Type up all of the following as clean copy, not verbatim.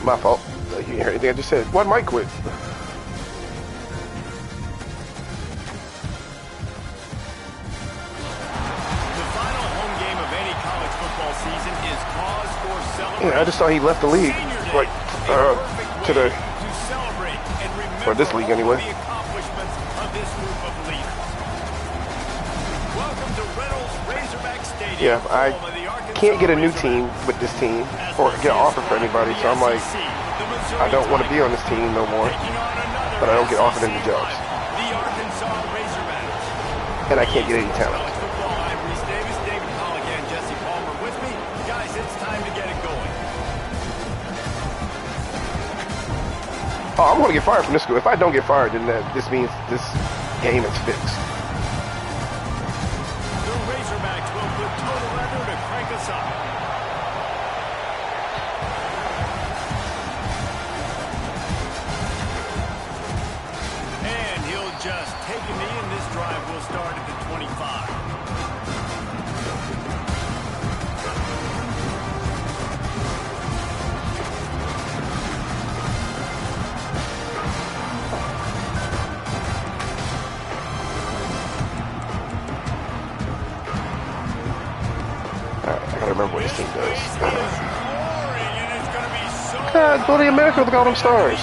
My fault. You didn't hear anything I just said. Why did Mike quit? The final home game of any college football season is cause for celebration. Yeah, I just thought he left the league, like today, or this league anyway. The accomplishments of this group of leaders. Welcome to Reynolds Razorback Stadium. Yeah, I can't get a new team with this team or get an offer for anybody, so I'm like, I don't want to be on this team no more, but I don't get offered any jobs, and I can't get any talent. Oh, I'm going to get fired from this school. If I don't get fired, then this means this game is fixed. The Razorbacks will put total weather to crank us up. And he'll just take a knee, and this drive will start at the 25. I remember what this team does. God, go to America with all them stars.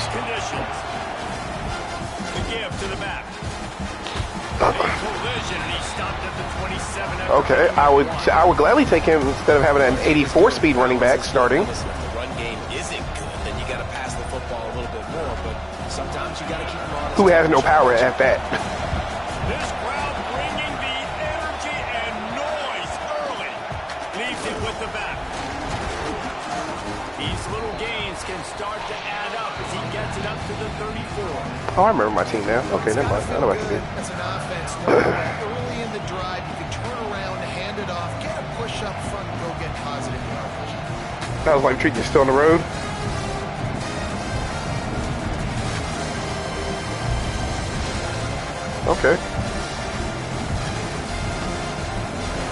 Okay, I would gladly take him instead of having an 84 speed running back starting. Listen, if the run game isn't good, then you got to pass the football a little bit more. But sometimes you got to keep him on. Who has no power at that? This crowd bringing the energy and noise early. Leaves it with the back. These little gains can start to add up as he gets it up to the 34. Oh, I remember my team now. Okay, never mind. I know what I can do. As an offense, early in the drive, you can turn around, hand it off, get a push up front, and go get positive yardage. That was like treating you still on the road. Okay.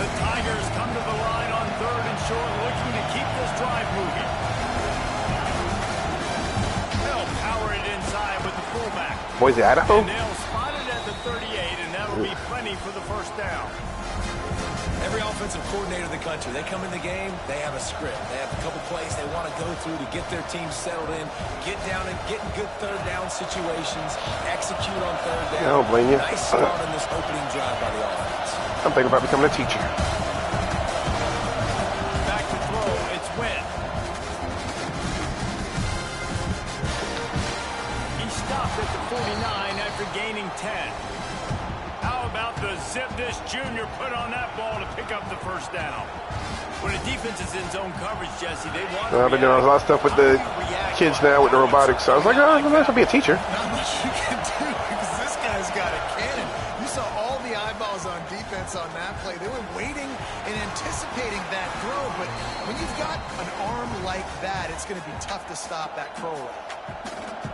The Tigers come to the line on 3rd and short, looking to keep this drive moving. They'll power it inside with the fullback. Boise, Idaho? And they'll spot it at the 38, and that'll be plenty for the first down. Every offensive coordinator in the country, they come in the game, they have a script. They have a couple plays they want to go through to get their team settled in, get down and get in good third down situations, execute on third down. I don't blame you. Nice start on this opening drive by the offense. I'm thinking about becoming a teacher. Back to throw, it's Wynn. He stopped at the 49 after gaining 10. How about the zip this junior put on that ball to pick up the first down? When a defense is in zone coverage, Jesse, they want to I've been doing a lot of stuff with the kids now with the robotics, so I was like, oh, I'm going to be a teacher. Not much you can do because this guy's got a cannon. You saw all the eyeballs on defense on that play. They were waiting and anticipating that throw, but when you've got an arm like that, it's going to be tough to stop that throw.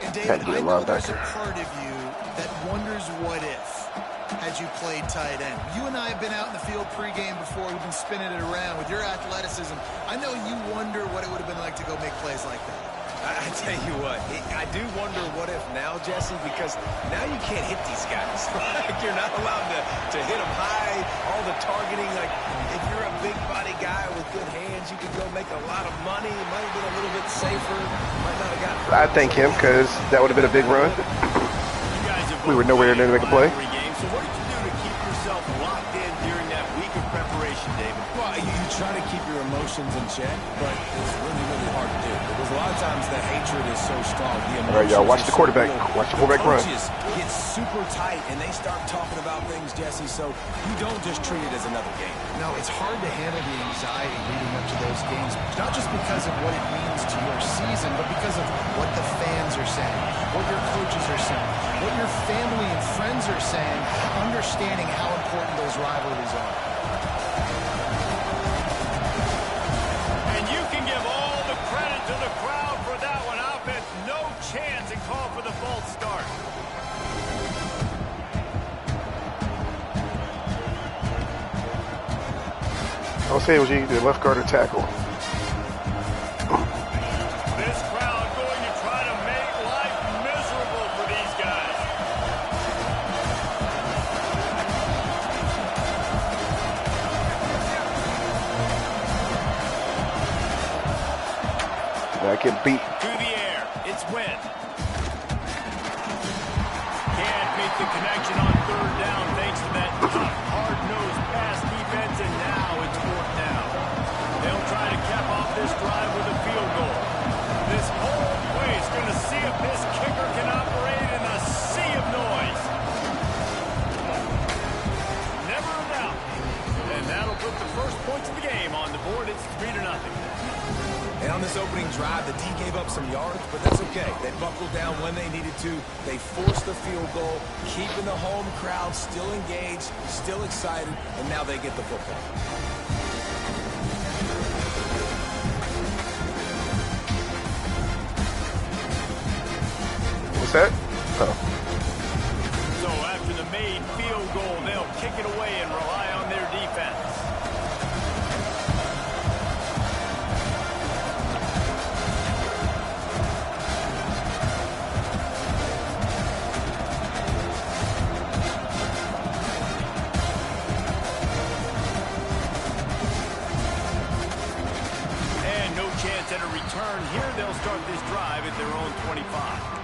And David, I know there's a part of you that wonders what if had you played tight end. You and I have been out in the field pregame before. We've been spinning it around with your athleticism. I know you wonder what it would have been like to go make plays like that. I tell you what, I do wonder what if now, Jesse, because now you can't hit these guys. Like you're not allowed to hit them high, all the targeting. Like if you're a big body guy with good hands, you could go make a lot of money. It might have been a little bit safer. Might not have gotten. I thank him because that would have been a big run. We were nowhere near to make a play. So what did you do to keep yourself locked in during that week of preparation, David? Well, you try to keep your emotions in check, but it's really, really hard to do. Because a lot of times the hatred is so strong. All right, y'all, watch the quarterback. Watch the quarterback run. Coaches get super tight, and they start talking about things, Jesse, so you don't just treat it as another game. No, it's hard to handle the anxiety leading up to those games, not just because of what it means to your season, but because of what the fans are saying, what your coaches are saying, what your family and friends are saying, understanding how important those rivalries are. And you can give all the credit to the crowd for that one. Offense, no chance, and call for the false start. I'll say it was either left guard or tackle. This crowd going I get beat. To the air. It's Wynn. Can't make the connection on third down thanks to that tough, hard-nosed pass defense, and now it's fourth down. They'll try to cap off this drive with a field goal. This whole place is going to see if this kicker can operate in a sea of noise. Never a doubt. And that'll put the first points of the game on the board. It's 3-0. And on this opening drive, the D gave up some yards, but that's okay. They buckled down when they needed to. They forced the field goal, keeping the home crowd still engaged, still excited, and now they get the football. What's that? Oh. So after the made field goal, they'll kick it away and rely on their defense. And no chance at a return here. They'll start this drive at their own 25.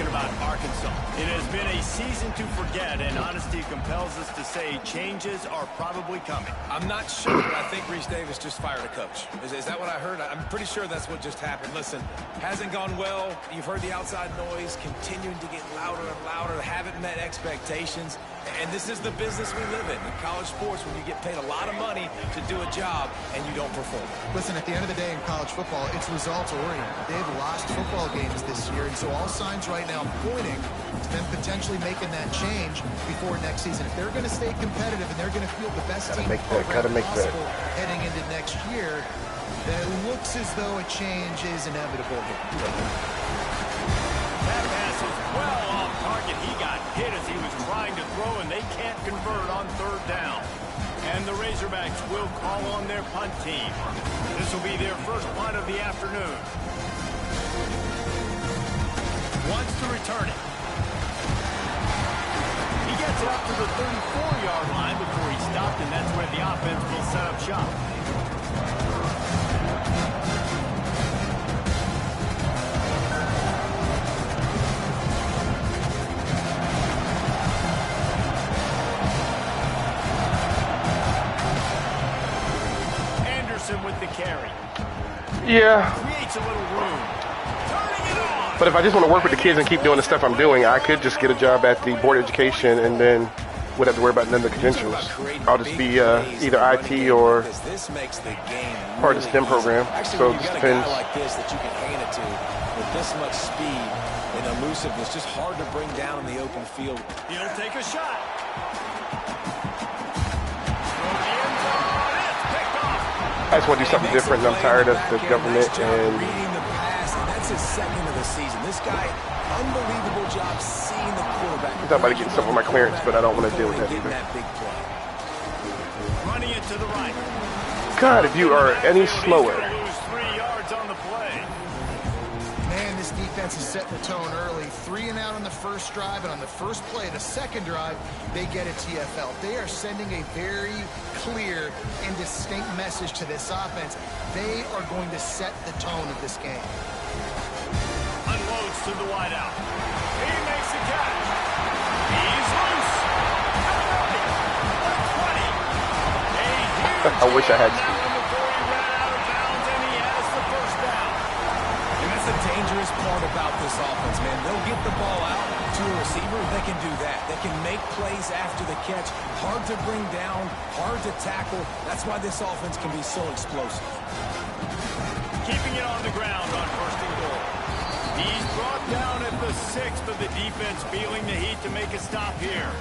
About Arkansas. It has been a season to forget, and honesty compels us to say changes are probably coming. I'm not sure, but I think Reese Davis just fired a coach. Is that what I heard? I'm pretty sure that's what just happened. Listen, hasn't gone well. You've heard the outside noise continuing to get louder and louder. Haven't met expectations. And this is the business we live in college sports, when you get paid a lot of money to do a job and you don't perform. Listen, at the end of the day in college football, it's results-oriented. They've lost football games this year, and so all signs right now pointing to them potentially making that change before next season. If they're going to stay competitive and they're going to field the best team program possible heading into next year, then it looks as though a change is inevitable here. That pass is well off target. He got hit as he was trying to throw, and they can't convert on third down. And the Razorbacks will call on their punt team. This will be their first punt of the afternoon. Wants to return it. He gets it up to the 34-yard line before he stopped, and that's where the offense will set up shop. With the carry. Yeah. Creates a little room. Turning it on. But if I just want to work with the kids and keep doing the stuff I'm doing, I could just get a job at the Board of Education and then wouldn't have to worry about none of the credentials. I'll just be either IT or part of the STEM program. So it just depends. Like this that you can hand it to with this much speed and elusiveness, just hard to bring down in the open field. He'll take a shot. I just want to do something different, and I'm tired of the government and reading the pass, and that's his second of the season. This guy, unbelievable job seeing the quarterback. I'm talking about getting some of my clearance, but I don't want to deal with that either. That big play. Running it to the right. God, if you are any slower. Lose 3 yards on the play. Man, this defense is setting the tone early. 3 and out on the first drive, and on the first play of the second drive, they get a TFL. They are sending a very clear and distinct message to this offense. They are going to set the tone of this game. Unloads to the wideout. He makes the catch. He's loose. I wish I had speed. Before he ran out of bounds, and he has the first down. And that's the dangerous part about this offense, man. They'll get the ball out to a receiver. They can do that. They can make plays after the catch. Hard to bring down, hard to tackle. That's why this offense can be so explosive. Keeping it on the ground on first and goal. He's brought down at the 6, but the defense feeling the heat to make a stop here.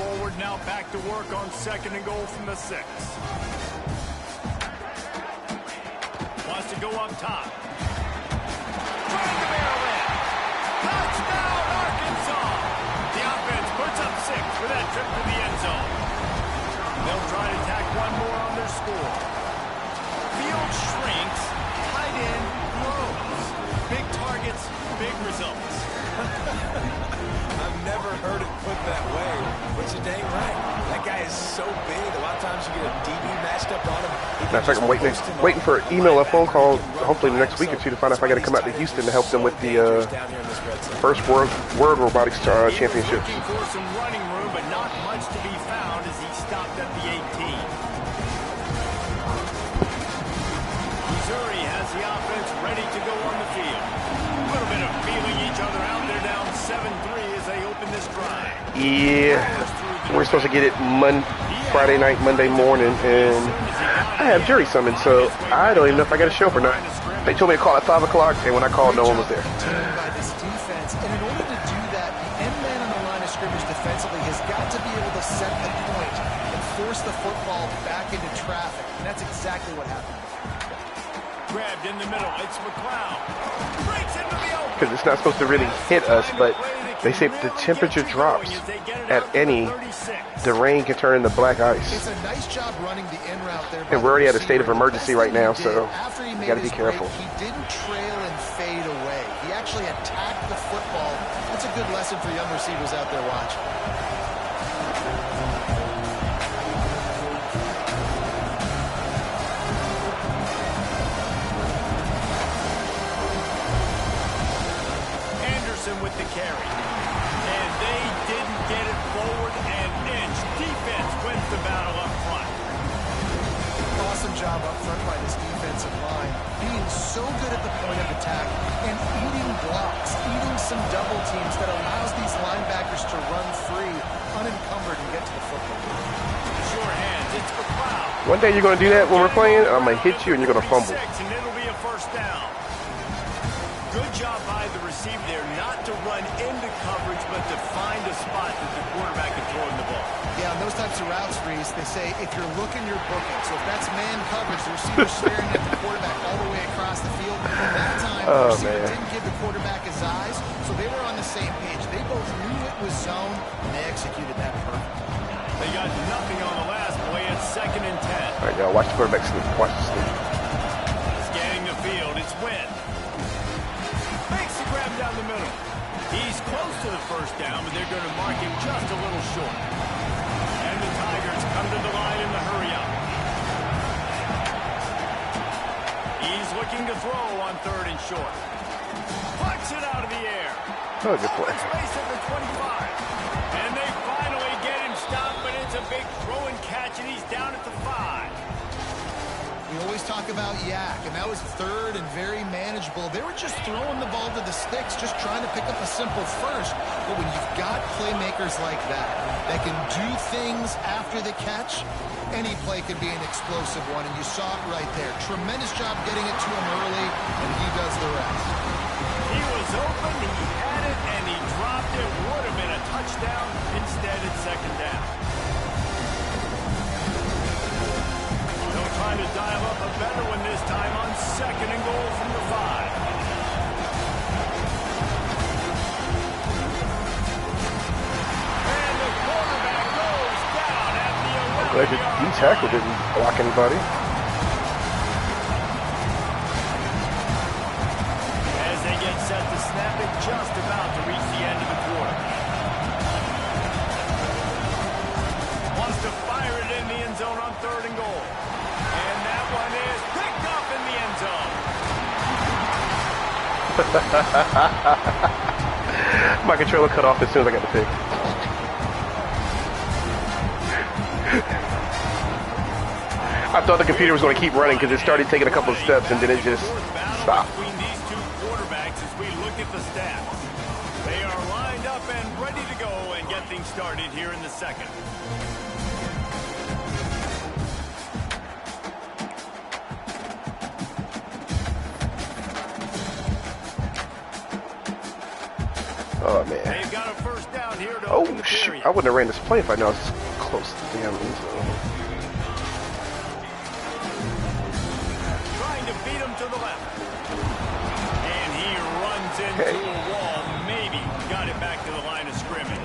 forward, now back to work on 2nd and goal from the 6. Wants to go up top. Trying to barrel in. Touchdown, Arkansas! The offense puts up 6 for that trip to the end zone. They'll try to tack one more on their score. Field shrinks, tight end grows. Big targets, big results. I've never heard it put that way, but you're dang right. That guy is so big. A lot of times you get a DB matched up on him. Matter of fact, I'm waiting for an email or phone call, hopefully the next week or two, to find out if I got to come out to Houston to help them with the first World Robotics Championship. Looking for some running room, but not much to be found as he stopped at the 18. Missouri has the offense ready to go on the field. A little bit of feeling each other out. They're down 7-3 as they open this drive. Yeah, we're supposed to get it Friday night, Monday morning, and I have jury summoned, so I don't even know if I got to show up or not. They told me to call at 5 o'clock, and when I called, no one was there. By this defense, and in order to do that, the end man on the line of scrimmage defensively has got to be able to set the point and force the football back into traffic, and that's exactly what happened. Grabbed in the middle, it's McLeod. Breaks into the open. Because it's not supposed to really hit us, but they say if the temperature drops at any, the rain can turn into black ice. It's a nice job running the in route there. And we're already at a state of emergency right now, so you got to be careful. He didn't trail and fade away. He actually attacked the football. That's a good lesson for young receivers out there watching. With the carry. And they didn't get it forward an inch. Defense wins the battle up front. Awesome job up front by this defensive line. Being so good at the point of attack and eating blocks, eating some double teams that allows these linebackers to run free, unencumbered, and get to the football. Sure hands. It's McLeod. One day you're going to do that when we're playing, I'm going to hit you and you're going to fumble. And it'll be a first down. Good job by the receiver there, not to run into coverage, but to find a spot that the quarterback can throw in the ball. Yeah, on those types of routes, Reese, they say if you're looking, you're booking. So if that's man coverage, the receiver's staring at the quarterback all the way across the field. That time, the receiver didn't give the quarterback his eyes, so they were on the same page. They both knew it was zone, and they executed that perfectly. They got nothing on the last play. It's 2nd and 10. All right, y'all, watch the quarterback sleep. Watch the sleep. Scanning the field, it's Wynn. Makes the grab down the middle. He's close to the first down, but they're going to mark him just a little short. And the Tigers come to the line in the hurry-up. He's looking to throw on 3rd and short. Puts it out of the air. Oh, good play. Space at the 25. And they finally get him stopped, but it's a big throw and catch, and he's down at the 5. We always talk about Yak, and that was 3rd and very manageable. They were just throwing the ball to the sticks, just trying to pick up a simple first. But when you've got playmakers like that can do things after the catch, any play could be an explosive one, and you saw it right there. Tremendous job getting it to him early, and he does the rest. He was open, he had it, and he dropped it. Would have been a touchdown. Instead, it's 2nd down. They'll try to dial up a better one this time on 2nd and goal from the 5. And the quarterback goes down at the 11. Glad the D-tackle didn't block anybody. As they get set to snap it, just about to reach the end of the quarter. Wants to fire it in the end zone on 3rd and goal. And that one is picked up in the end zone. My controller cut off as soon as I got the pick. I thought the computer was going to keep running because it started taking a couple of steps and then it just stopped. Between these two quarterbacks as we look at the stats. They are lined up and ready to go and get things started here in the 2nd. Oh, man. They've got a first down here to Oh, open the serious. I wouldn't have ran this play if I knew I was close to the damn end zone. Trying to beat him to the left. And he runs into a wall. Maybe got it back to the line of scrimmage.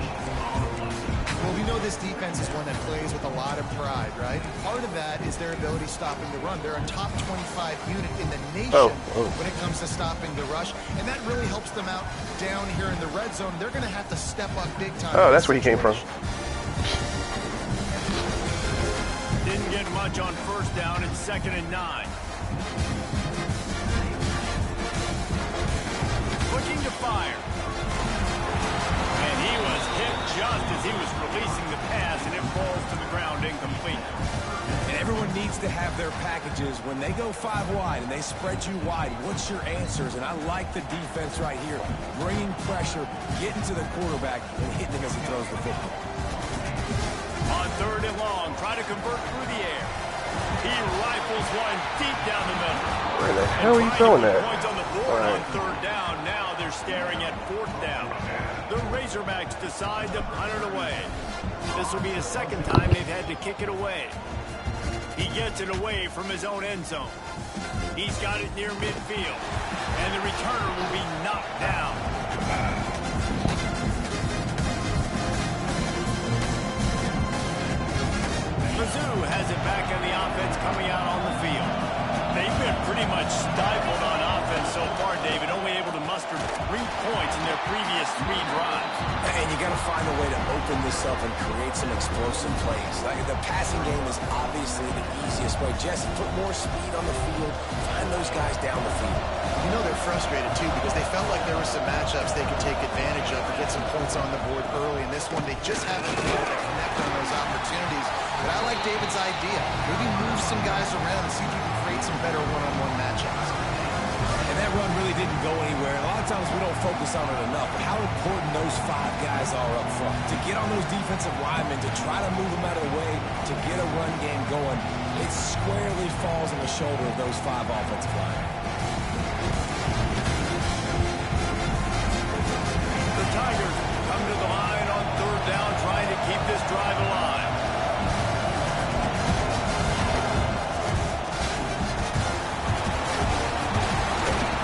Well, we know this defense is one that plays with a lot of pride, right? Part of that is their ability stopping the run. They're a top 25 unit in the nation when it comes to stopping the rush, and that really helps them out down here in the red zone. They're going to have to step up big time. Oh, that's where he came from. Didn't get much on first down and 2nd and 9. Looking to fire. And he was hit just as he was releasing the pass, and it falls to the ground incomplete. And everyone needs to have their packages. When they go 5 wide and they spread you wide, what's your answers? And I like the defense right here. Bringing pressure, getting to the quarterback, and hitting him as he throws the football. On 3rd and long, try to convert through the air. He rifles one deep down the middle. Where the hell are you throwing that? Points on the board on 3rd down. Now they're staring at 4th down. The Razorbacks decide to punt it away. This will be the 2nd time they've had to kick it away. He gets it away from his own end zone. He's got it near midfield. And the returner will be knocked down. Mizzou has it back on the offense coming out on the field. They've been pretty much stifled on offense so far, David, only able to muster 3 points in their previous 3 drives. And you got to find a way to open this up and create some explosive plays. Like the passing game is obviously the easiest way. Jesse, put more speed on the field, find those guys down the field. You know they're frustrated, too, because they felt like there were some matchups they could take advantage of and get some points on the board early. In this one, they just haven't been able to connect on those opportunities. But I like David's idea. Maybe move some guys around and see if you can create some better one-on-one matchups. And that run really didn't go anywhere. A lot of times we don't focus on it enough, but how important those 5 guys are up front. To get on those defensive linemen, to try to move them out of the way, to get a run game going, it squarely falls on the shoulder of those 5 offensive linemen. The Tigers come to the line on 3rd down, trying to keep this drive alive.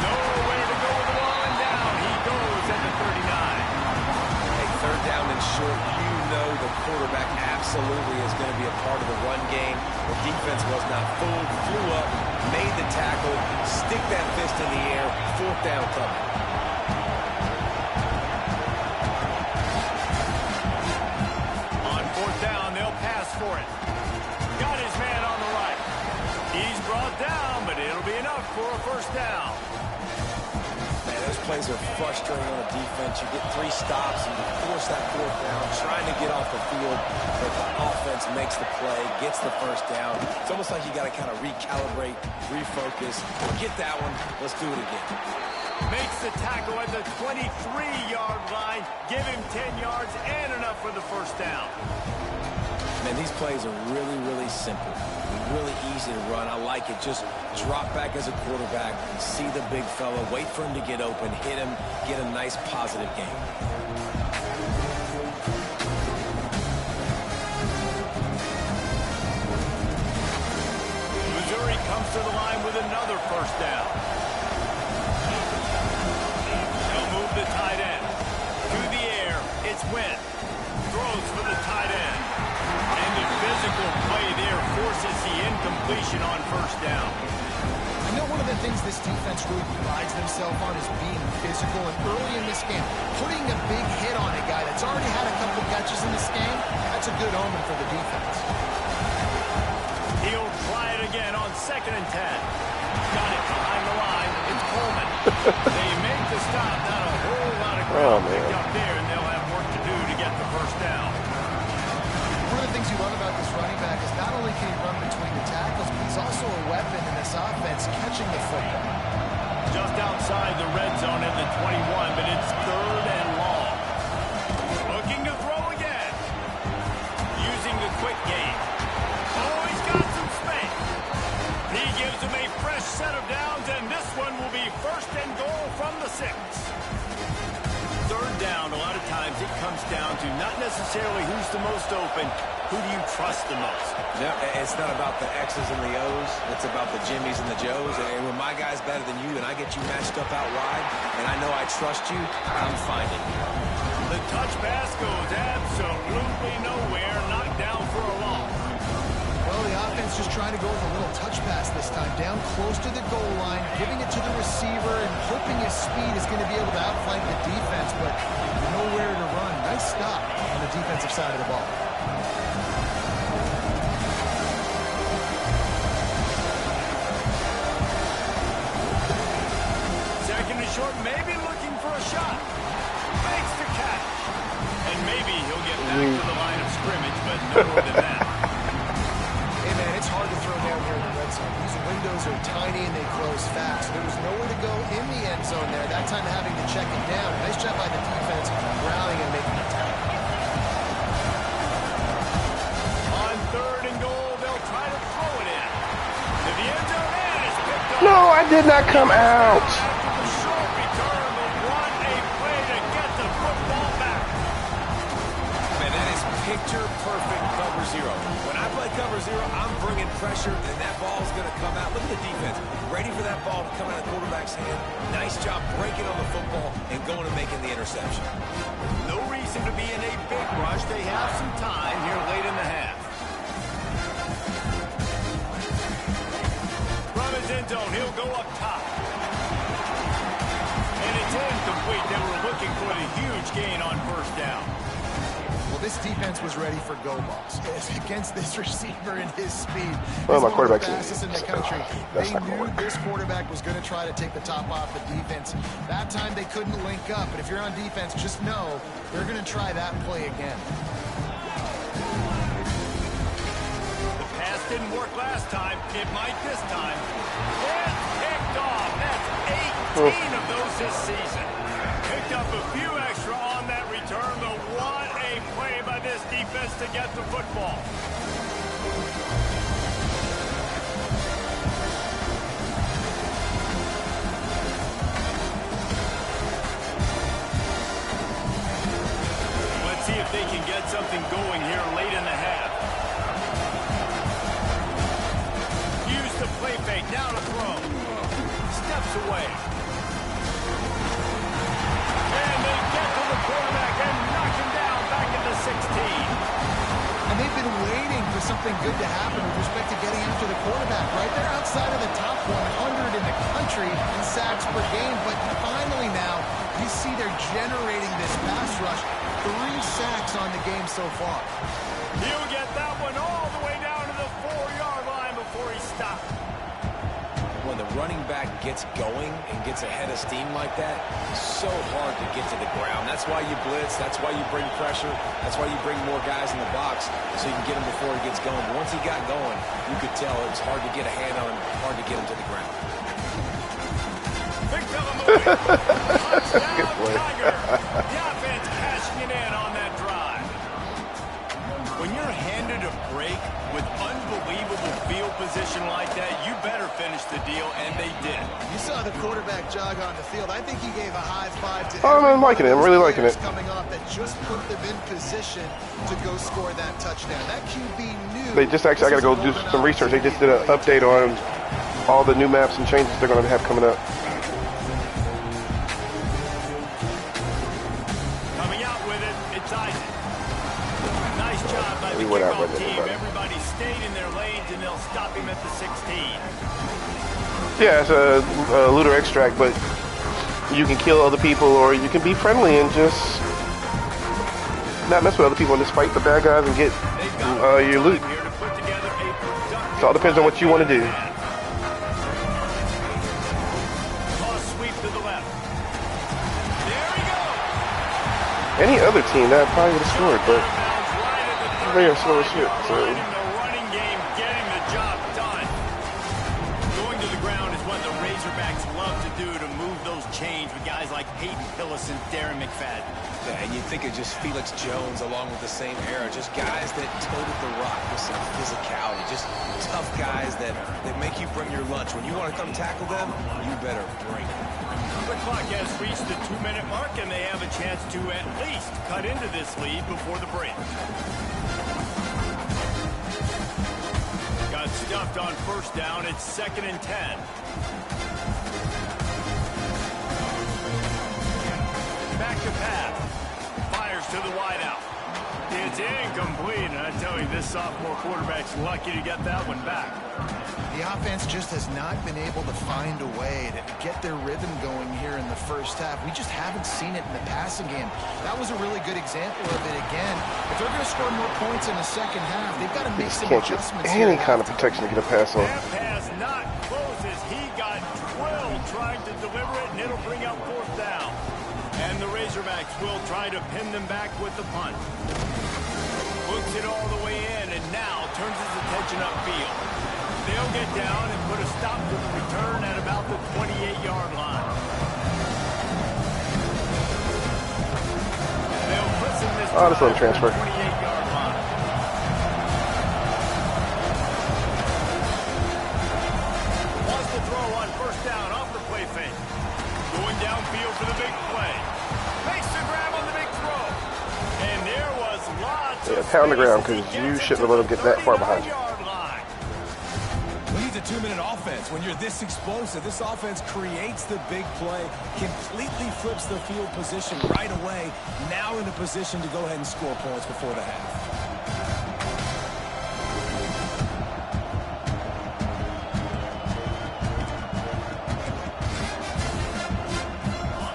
Nowhere to go with the ball and down. He goes at the 39. Hey, 3rd down and short, you know the quarterback absolutely is going to be a part of the run game. The defense was not fooled, flew up, made the tackle, stick that fist in the air, 4th down coming. For it. Got his man on the right. He's brought down, but it'll be enough for a 1st down. Man, those plays are frustrating on the defense. You get 3 stops and you force that 4th down, trying to get off the field, but the offense makes the play, gets the 1st down. It's almost like you got to kind of recalibrate, refocus, get that one, let's do it again. Makes the tackle at the 23-yard line, give him 10 yards and enough for the 1st down. Man, these plays are really, really simple. Really easy to run. I like it. Just drop back as a quarterback, see the big fella, wait for him to get open, hit him, get a nice positive game. Missouri comes to the line with another 1st down. They'll move the tight end. Through the air, it's Wynn. Throws for the tight end. And the physical play there forces the incompletion on 1st down. I know one of the things this defense really prides themselves on is being physical. And early in this game, putting a big hit on a guy that's already had a couple catches in this game, that's a good omen for the defense. He'll try it again on 2nd and 10. Got it behind the line. It's Coleman. They make the stop. Not a whole lot of ground picked up there, and they'll have work to do to get the 1st down. One of the things you love about this running back is not only can he run between the tackles, but he's also a weapon in this offense catching the football. Just outside the red zone at the 21, but it's 3rd and long. Looking to throw again. Using the quick game. Oh, he's got some space. He gives him a fresh set of downs, and this one will be 1st and goal from the 6. 3rd down, a lot of times it comes down to not necessarily who's the most open, who do you trust the most? No, it's not about the X's and the O's. It's about the Jimmys and the Joes. And when my guy's better than you and I get you matched up out wide, and I know I trust you, I'm finding you. The touch pass goes absolutely nowhere, knocked down for a loss. Well, the offense just trying to go with a little touch pass this time, down close to the goal line, giving it to the receiver and hoping his speed is going to be able to outflank the defense, but nowhere to run. Nice stop on the defensive side of the ball. Second and short, maybe looking for a shot. Fakes the catch. And maybe he'll get back to the line of scrimmage, but no more than that. Hey, man, it's hard to throw down here in the red zone. These windows are tiny and they close fast. There was nowhere to go in the end zone there. That time having to check it down. Nice job by the defense rallying and making a tackle. On third and goal, they'll try to throw it in. To the end zone, and it's picked up. No, I did not come out. After the short return, but what a play to get the football back. Man, that is picture-perfect cover zero. When I play cover zero, I'm bringing pressure, and that ball's going to come out. Look at the defense. Ready for that ball to come out of the quarterback's hand. Nice job breaking on the football and going and making the interception. No reason to be in a big rush. They have some time here late in the half. From his end zone, he'll go up top. And it's incomplete. They were looking for the huge gain on first down. Well, this defense was ready for go balls. Against this receiver and his speed. Well, my quarterback's quarterback's fastest in the country. that's They not gonna knew work. this quarterback was going to try to take the top off the defense. That time they couldn't link up. But if you're on defense, just know they're going to try that play again. The pass didn't work last time. It might this time. It's picked off. That's 18 of those this season. Picked up a few extra on that return, but what a play by this defense to get the football. Let's see if they can get something going here late in the half. Use the play fake, now to throw. Steps away. And they get to the quarterback and knock him down back at the 16. And they've been waiting for something good to happen with respect to getting after the quarterback, right? They're outside of the top 100 in the country in sacks per game, but finally now you see they're generating this pass rush. 3 sacks on the game so far. He'll get that one all the way down to the 4-yard line before he stops. When the running back gets going and gets ahead of steam like that, it's so hard to get to the ground. That's why you blitz. That's why you bring pressure. That's why you bring more guys in the box so you can get him before he gets going. But once he got going, you could tell it was hard to get a hand on him, hard to get him to the ground. Big fella moving. Touchdown, Tiger. The offense cashing it in on that drive. When you're handed a break with unbelievable field position like that, you better finish the deal, and they did. You saw the quarterback jog on the field. I think he gave a high five to Oh, I'm liking it. I'm really liking it. coming off that just put them in position to go score that touchdown. That QB knew. They just actually, I got to go do some research. They just did an update on all the new maps and changes they're going to have coming up. Coming out with it, it's Isaac. Nice job by the We went out kickoff with it, team. everybody. Everybody stayed in their lanes, and they'll stop him at the 16. Yeah, it's a looter extract, but you can kill other people or you can be friendly and just not mess with other people and just fight the bad guys and get They've got your loot. time here to put together a productive It all depends on what you want to do. Toss sweep to the left. There he goes. Any other team that probably would have scored, but they are slow as shit. So The running game getting the job done. Going to the ground is what the Razorbacks love to do to move those chains with guys like Peyton Hillis and Darren McFadden. Yeah, and you think of just Felix Jones along with the same era, just guys that toted the rock with toughness and physicality. Just tough guys that make you bring your lunch. When you want to come tackle them, you better bring it. The clock has reached the 2-minute mark, and they have a chance to at least cut into this lead before the break. Got stuffed on first down. It's 2nd and 10. Back to pass. Fires to the wideout. It's incomplete, and I tell you, this sophomore quarterback's lucky to get that one back. The offense just has not been able to find a way to get their rhythm going here in the first half. We just haven't seen it in the passing game. That was a really good example of it again. If they're going to score more points in the second half, they've got to make some adjustments here. Any kind of protection to get a pass on. That pass not close as he got drilled trying to deliver it, and it'll bring up 4th down. And the Razorbacks will try to pin them back with the punt. Boots it all the way in, and now turns his attention upfield. They'll get down and put a stop to the return at about the 28-yard line. They'll listen this Oh, this little transfer. 28-yard line. Wants to throw on first down off the play fake. Going downfield for the big play. Makes the grab on the big throw. And there was lots of pound the ground, because you shouldn't have let him get that far behind you. We need a 2-minute offense. When you're this explosive, this offense creates the big play, completely flips the field position right away, now in a position to go ahead and score points before the half.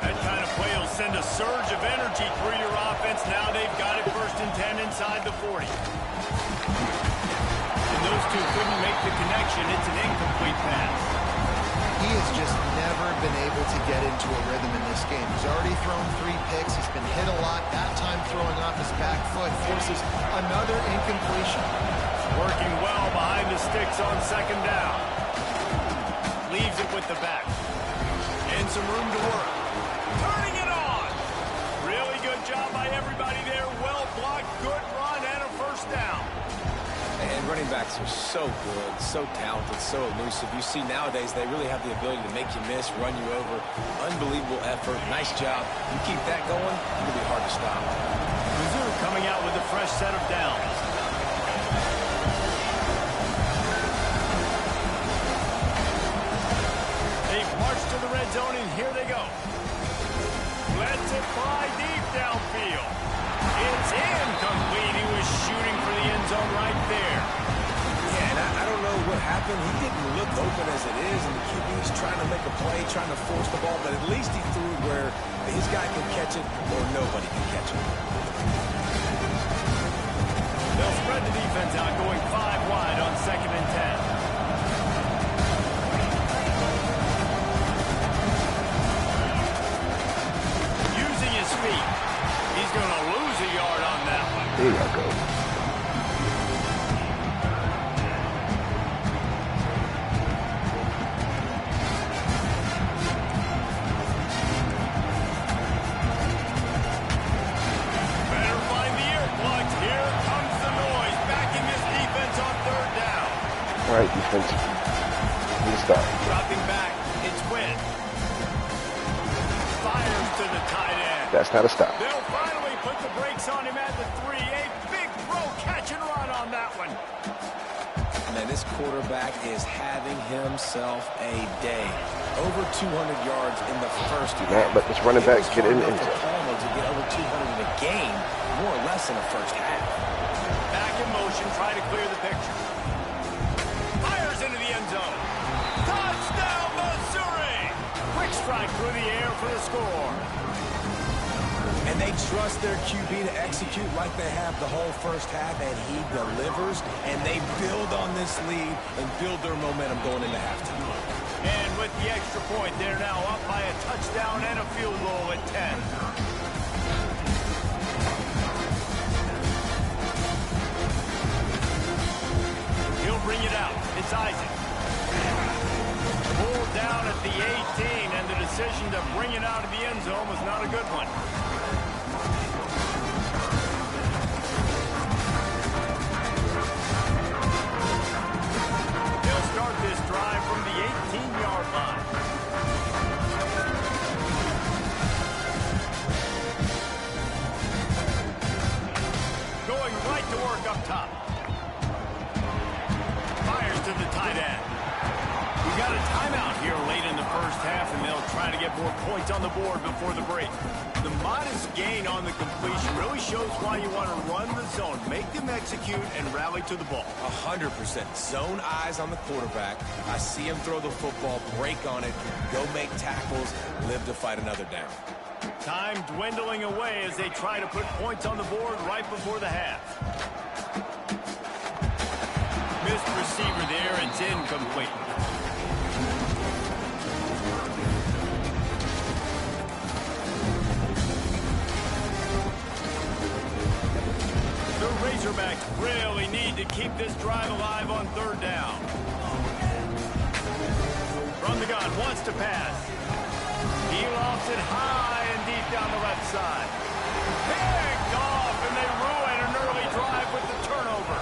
That kind of play will send a surge of energy through your offense. Now they've got it 1st and 10 inside the 40. Those two couldn't make the connection. It's an incomplete pass. He has just never been able to get into a rhythm in this game. He's already thrown 3 picks. He's been hit a lot. That time throwing off his back foot forces another incompletion. Working well behind the sticks on 2nd down. Leaves it with the back. And some room to work. Turning it on. Really good job by everybody there. Well blocked, good run, and a 1st down. And running backs are so good, so talented, so elusive. You see nowadays they really have the ability to make you miss, run you over. Unbelievable effort. Nice job. You keep that going, it'll be hard to stop. Mizzou coming out with a fresh set of downs. They've marched to the red zone, and here they go. Lets it fly deep downfield. It's incomplete. He was shooting for the end zone right there. Yeah, and I don't know what happened. He didn't look open as it is, and the QB's trying to make a play, trying to force the ball, but at least he threw it where his guy can catch it or nobody can catch it. They'll spread the defense out, going 5 wide on 2nd and 10. Feet. He's going to lose a yard on that one. There you go. Better find the earplugs. Here comes the noise. Backing this defense on 3rd down. All right, defense. You stop. Dropping back. It's Wynn. Fires to the tight end. That's not a stop. They'll finally put the brakes on him at the 3. A big throw, catch and run on that one. Man, this quarterback is having himself a day. Over 200 yards in the first half. Yeah, but this running back get in. Palmer to get over 200 in a game, more or less in the first half. Back in motion, try to clear the picture. Fires into the end zone. Touchdown, Missouri! Quick strike through the air for the score. And they trust their QB to execute like they have the whole first half, and he delivers, and they build on this lead and build their momentum going into halftime. And with the extra point, they're now up by a touchdown and a field goal at 10. He'll bring it out. It's Isaac. Pulled down at the 18, and the decision to bring it out of the end zone was not a good one. trying to get more points on the board before the break. The modest gain on the completion really shows why you want to run the zone, make them execute, and rally to the ball. 100%. Zone eyes on the quarterback. I see him throw the football, break on it, go make tackles, live to fight another down. Time dwindling away as they try to put points on the board right before the half. Missed receiver there, it's incomplete. The Razorbacks really need to keep this drive alive on third down. From the gun, wants to pass. He lofts it high and deep down the left side. Picked off, and they ruin an early drive with the turnover.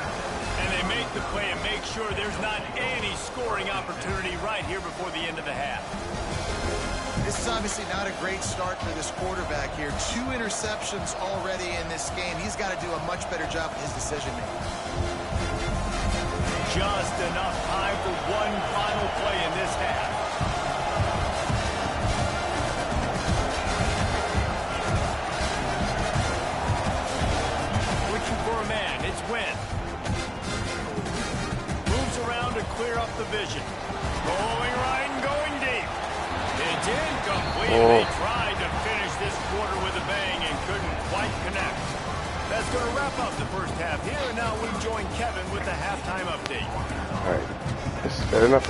And they make the play and make sure there's not any scoring opportunity right here before the end of the half. This is obviously not a great start for this quarterback here. 2 interceptions already in this game. He's got to do a much better job with his decision-making. Just enough time for one final play in this half. Looking for a man, it's Wynn. Moves around to clear up the vision. Going right and going deep. It's incomplete. They tried to finish this quarter with a bang and couldn't quite connect. That's going to wrap up the first half here, and now we join Kevin with the halftime update. All right, this is better enough.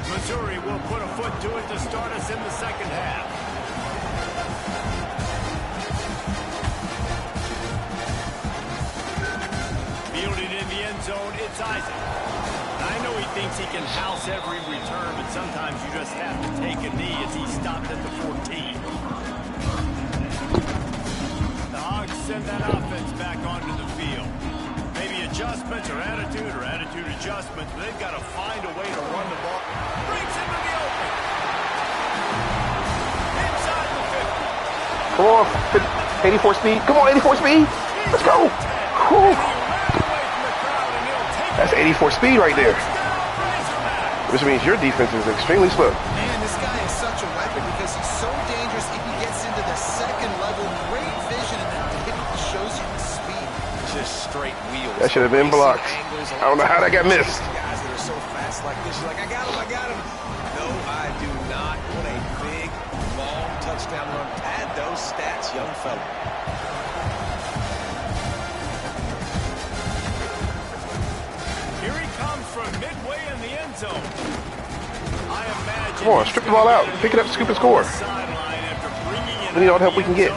Missouri will put a foot to it to start us in the second half. Fielded in the end zone, it's Isaac. I know he thinks he can house every return, but sometimes you just have to take a knee as he stopped at the 14. The Hogs send that offense back onto the field. Maybe adjustments or attitude adjustments, but they've got to find a way to run the ball. Breaks into the open. Inside the 50. Come on, 84 speed. Come on, 84 speed. Let's go. Whew. That's 84 speed right there. Which means your defense is extremely slow. Man, this guy is such a weapon because he's so dangerous if he gets into the second level. Great vision, and then it shows you the speed. Just straight wheels. That should have been blocked. I don't know how that got missed. Guys that are so fast like this, you're like, I got him. No, I do not. What a big, long touchdown run. Pad those stats, young fella. Here he comes from midway in the end zone. I imagine. Come on, strip the ball out. Pick it up, scoop and score. We need all the help we can get.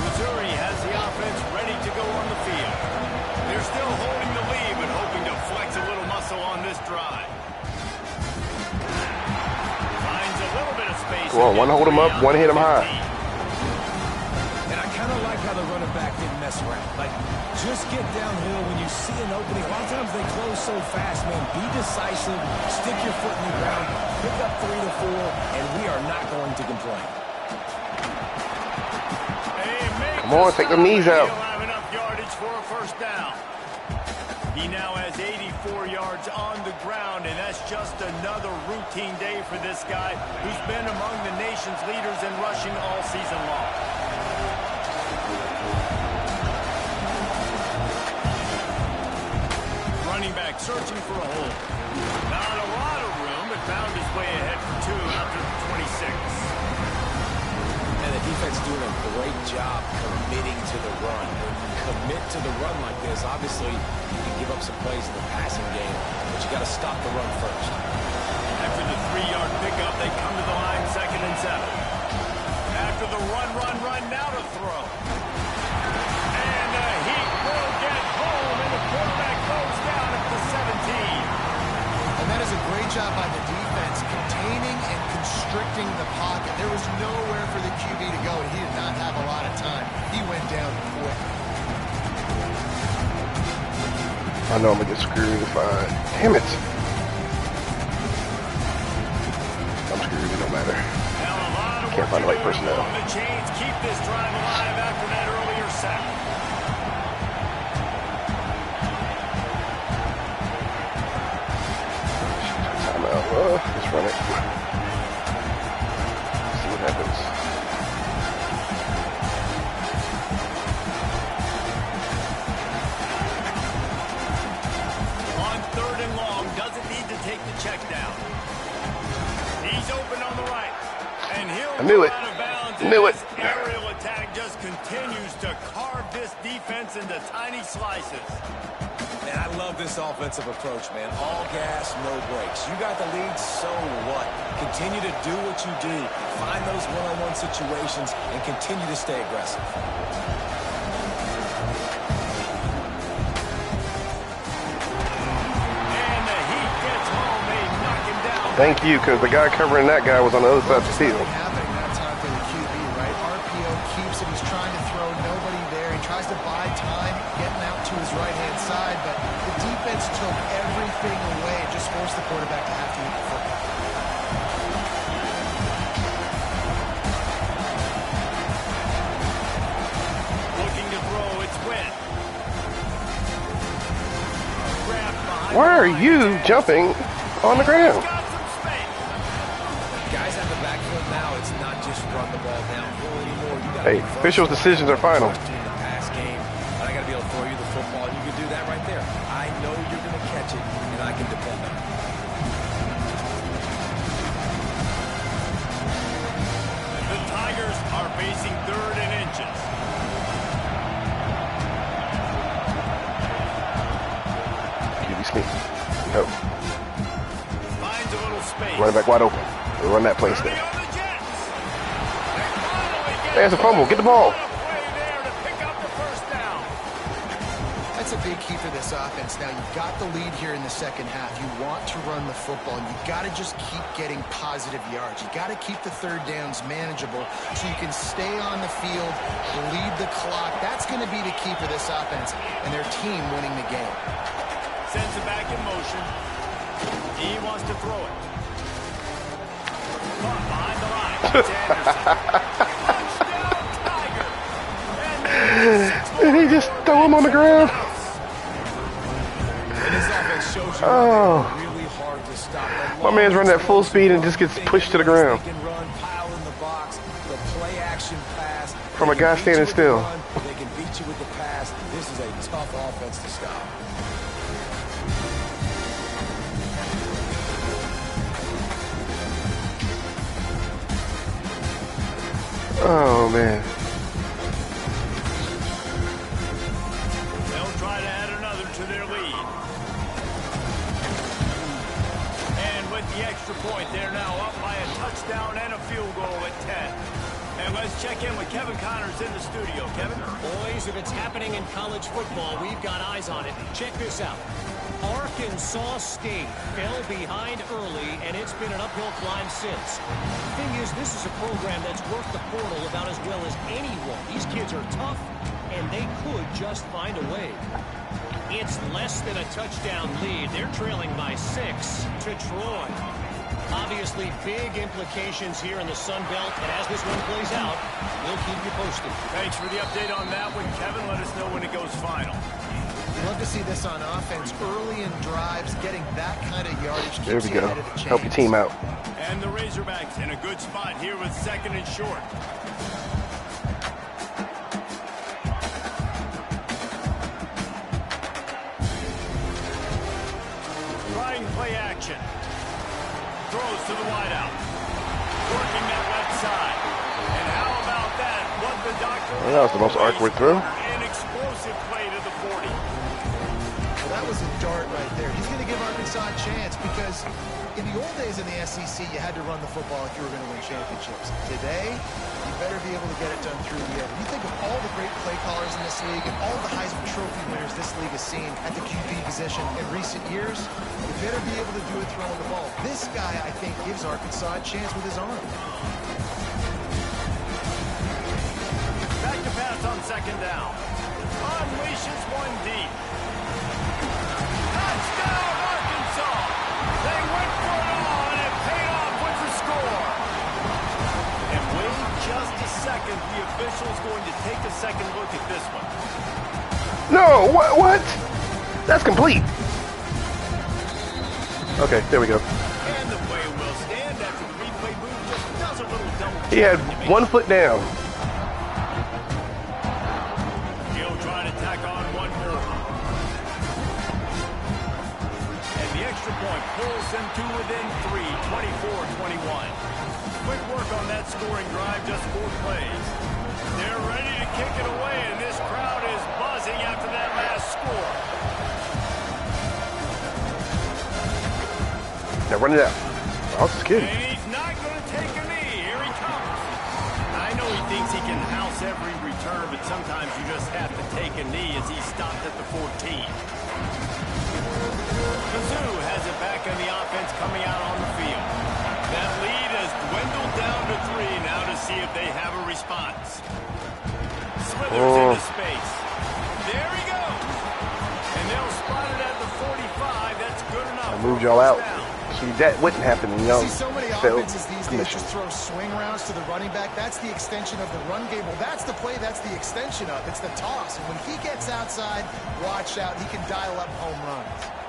Missouri has the offense ready to go on the field. They're still holding the lead, but hoping to flex a little muscle on this drive. Finds a little bit of space. Come on, one hold him up, one hit him high. And I kind of like how the running back didn't mess around. Like, just get downhill when you see an opening. A lot of times they close so fast, man. Be decisive, stick your foot in the ground, pick up 3 to 4, and we are not going to complain. Come on, take the knees out. He'll have enough yardage for a first down. He now has 84 yards on the ground, and that's just another routine day for this guy who's been among the nation's leaders in rushing all season long. Running back searching for a hole. Not a lot of room, but found his way ahead for 2 after the 26. And the defense doing a great job committing to the run. When you commit to the run like this, obviously you can give up some plays in the passing game, but you got to stop the run first. After the 3-yard pickup, they come to the line, 2nd and 7. After the run, now to throw. And the Heat will get home, and the quarterback goes down at the 17. And that is a great job by the defense, containing and constricting the pocket. There was nowhere for the QB to go, and he did not have a lot of time. He went down quick. I know I'm going to get screwed if I... Damn it. I'm screwed, it don't matter. Can't find the right personnel. The chains keep this drive alive after that earlier sack. Knew it. Out of bounds, Knew it. this aerial attack just continues to carve this defense into tiny slices. Man, I love this offensive approach, man. All gas, no brakes. You got the lead, so what? Continue to do what you do. Find those one-on-one situations and continue to stay aggressive. And the Heat gets home. They knock him down. Thank you, because the guy covering that guy was on the other side of the field. Happening that time for the QB, right? RPO keeps him. He's trying to throw, nobody there. He tries to buy time, getting out to his right-hand side, but the defense took everything away and just forced the quarterback to have to eat the football. Looking to throw, it's Wynn. Grabbed behind Why are the line. you jumping on the ground? He's got some space. Guys at the backfield now, it's not just run the ball downhill anymore. You gotta Hey, be officials' decisions are final. in the pass game, and I got to be able to throw you the football. You can do that right there. I know you're going to catch it, and I can depend on it. The Tigers are facing 3rd and inches. QB sneak. No. Finds a little space. Running back wide open. We'll run that play Early instead. on the Jets. They finally get There's a fumble. Get the ball. a play there to pick up the first down. That's a big key for this offense. Now, you've got the lead here in the second half. You want to run the football, and you've got to just keep getting positive yards. You got to keep the third downs manageable so you can stay on the field, lead the clock. That's going to be the key for this offense and their team winning the game. Sends it back in motion. He wants to throw it. Caught behind the line. It's Anderson. Touchdown, Tiger. And Did he just throw him on the ground? And this offense shows you Oh. really hard to stop. My man's running at full speed and just gets pushed to the ground. They can run, pile in the box, the play action pass. From a They guy can beat standing you with the still. run, They can beat you with the pass. This is a tough offense to stop. Oh, man. they'll try to add another to their lead. And with the extra point, they're now up by a touchdown and a field goal at 10. And let's check in with Kevin Connors in the studio. Kevin? Boys, if it's happening in college football, we've got eyes on it. Check this out. Arkansas State fell behind early, and it's been an uphill climb since. The thing is, this is a program that's worked the portal about as well as anyone. These kids are tough, and they could just find a way. It's less than a touchdown lead. They're trailing by 6 to Troy. Obviously, big implications here in the Sun Belt, and as this one plays out, we'll keep you posted. Thanks for the update on that one, Kevin. Let us know when it goes final. Love to see this on offense early in drives, getting that kind of yardage. There keeps we you go. ahead of the Help your chains. team out. And the Razorbacks in a good spot here with 2nd and short. Trying play action. Throws to the wideout. Working that left side. And how about that? What the doctor... Well, that was the most awkward throw. An explosive play to the 40. Well, that was a dart right there. He's going to give Arkansas a chance because in the old days in the SEC, you had to run the football if you were going to win championships. Today, you better be able to get it done through the air. When you think of all the great play callers in this league and all the Heisman Trophy winners this league has seen at the QB position in recent years, you better be able to do it throwing the ball. This guy, I think, gives Arkansas a chance with his arm. Back to pass on 2nd down. Unleashes one deep. Touchdown, Arkansas! They went for it all, and it paid off with the score. And wait just a second. The official's going to take a second look at this one. No, what? That's complete. Okay, there we go. And the play will stand after the replay move just does a little double check. He had 1 foot down. He'll try to tack on one more. And the extra point pulls them to within 3, 24-21. quick work on that scoring drive, just 4 plays. They're ready to kick it away, and this crowd is buzzing after that last score. Now run it out. I was just kidding. And he's not going to take a knee. Here he comes. I know he thinks he can house every return, but sometimes you just have to take a knee as he stopped at the 14. Mizzou has it back on the offense coming out on the field. That lead has dwindled down to 3 now to see if they have a response. Slithers into space. There he goes. And they'll spot it at the 45. That's good enough. I moved y'all out. See, that wouldn't happen, you know. See, so many offenses these days just throw swing routes to the running back. That's the extension of the run game. Well, that's the play. That's the extension of. It's the toss. And when he gets outside, watch out. He can dial up home runs.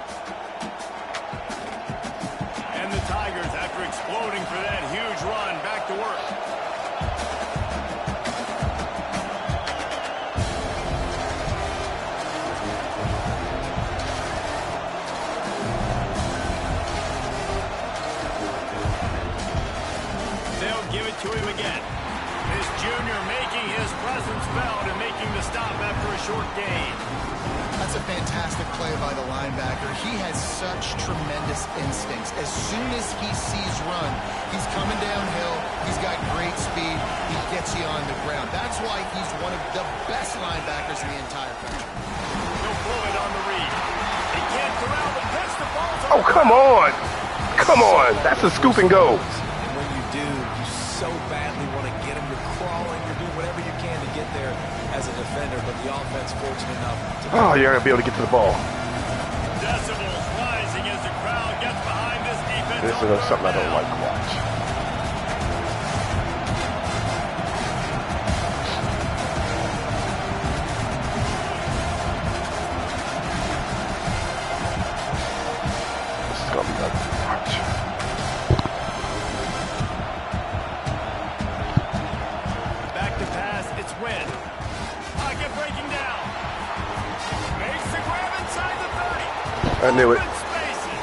And the Tigers, after exploding for that huge run, back to work. They'll give it to him again. This junior making his presence felt and making the stop after a short gain. That's a fantastic play by the linebacker. He has such tremendous instincts. As soon as he sees run, he's coming downhill. He's got great speed. He gets you on the ground. That's why he's one of the best linebackers in the entire country. He'll blow it on the read. He can't corral the pitch. The ball's Oh, come on. Come on. That's a scoop and go. And when you do, you so badly want to get him. You're crawling. You're doing whatever you can to get there as a defender, but the offense fortunate enough to... Oh, you're going to be able to get to the ball. Decibels rising as the crowd gets behind this defense. This is something I don't like to watch. This is going to be ugly to watch. Back to pass, it's Wynn. Pocket breaking down. Makes the grab inside the 30. I knew it. Open spaces.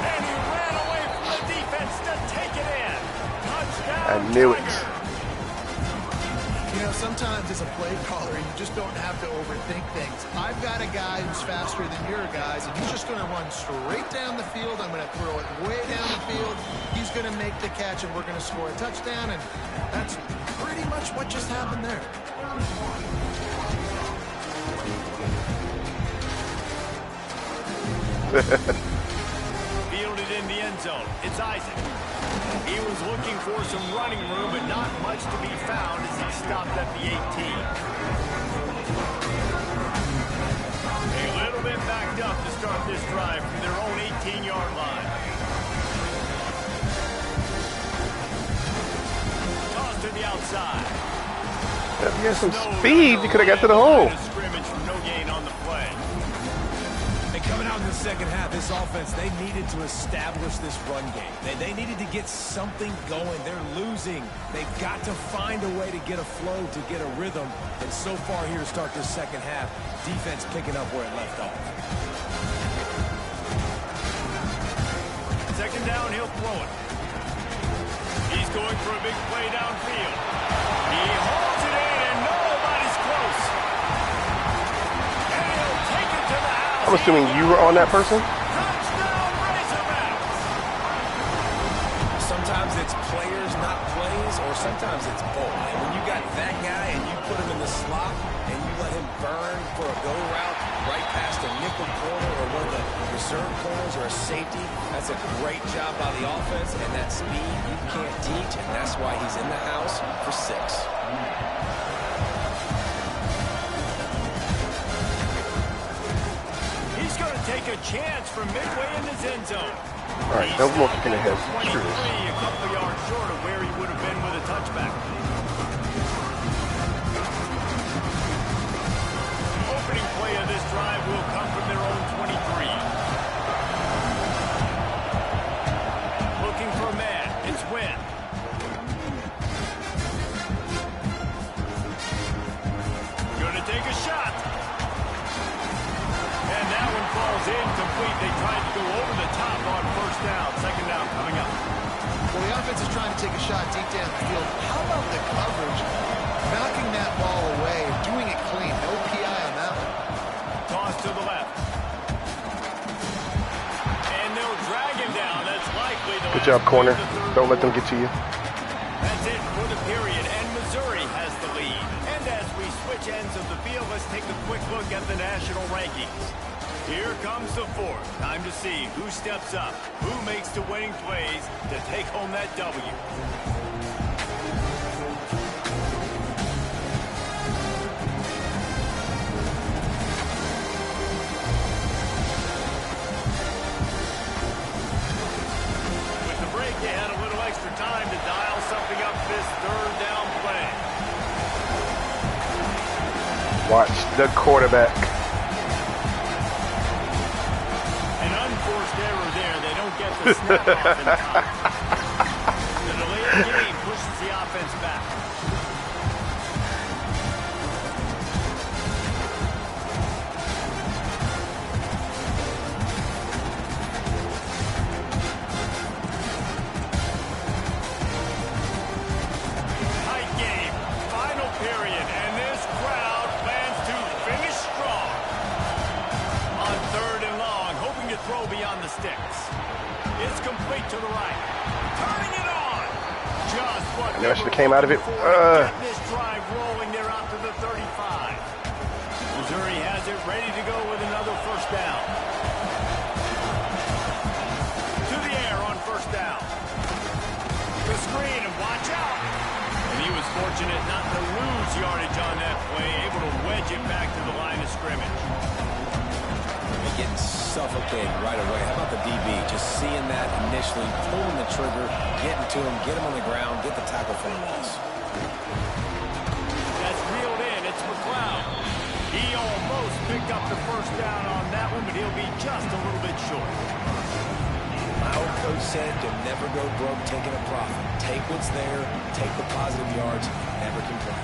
And he ran away from the defense to take it in. Touchdown, I knew it. Tigers. You know, sometimes as a play caller, you just don't have to overthink things. I've got a guy who's faster than your guys, and he's just going to run straight down the field. I'm going to throw it way down the field. He's going to make the catch, and we're going to score a touchdown, and that's pretty much what just happened there. Fielded in the end zone. It's Isaac. He was looking for some running room, but not much to be found as he stopped at the 18. A little bit backed up to start this drive from their own 18-yard line. Toss to the outside. If you had some speed, you could have got to the hole. Scrimmage from no gain on the play. And coming out in the second half, this offense, they needed to establish this run game. They needed to get something going. They're losing. They've got to find a way to get a flow, to get a rhythm. And so far here to start this second half, defense picking up where it left off. Second down, he'll throw it. He's going for a big play downfield. He holds it in, and nobody's close. And he'll take it to the house. I'm assuming you were on that person? Touchdown, Razorbacks. Sometimes it's players, not plays, or sometimes it's both. And when you got that guy and you put him in the slot and you let him burn for a go route right past a nickel corner or one of the reserve corners or a safety, that's a great job by the offense, and that speed you can't teach, and that's why he's in the house for 6. He's going to take a chance from midway in his end zone. All right, no more kicking ahead. 23, Screw this. a couple yards short of where he would have been with a touchback. Opening play of this drive will come from their own 23. Looking for a man. It's Wynn. Going to take a shot. And that one falls incomplete. They tried to go over the top on first down. Second down coming up. Well, the offense is trying to take a shot deep down the field. How about the coverage? Knocking that ball away, doing it clean. No PI on that one. Toss to the left. And they'll drag him down. That's likely the Good job, corner. Don't let them get to you. That's it for the period, and Missouri has the lead. And as we switch ends of the field, let's take a quick look at the national rankings. Here comes the fourth. Time to see who steps up, who makes the winning plays to take home that W. With the break, they had a little extra time to dial something up this third down play. Watch the quarterback. An unforced error there. They don't get the snap off in time. The delayed game pushes the offense back. Tight game. Final period. And this crowd plans to finish strong. On third and long, hoping to throw beyond the sticks. It's complete to the right. Turning it on. Just what I should have came out of it. Get this drive rolling there out to the 35. Missouri has it ready to go with another first down. To the air on first down. The screen, and watch out. And he was fortunate not to lose yardage on that play, able to wedge it back to the line of scrimmage. They're getting suffocated right away. How about the DB? Just seeing that initially, pulling the trigger, getting to him, get him on the ground, get the tackle for a loss. That's reeled in. It's McLeod. He almost picked up the first down on that one, but he'll be just a little bit short. My old coach said to never go broke taking a profit. Take what's there, take the positive yards, never complain.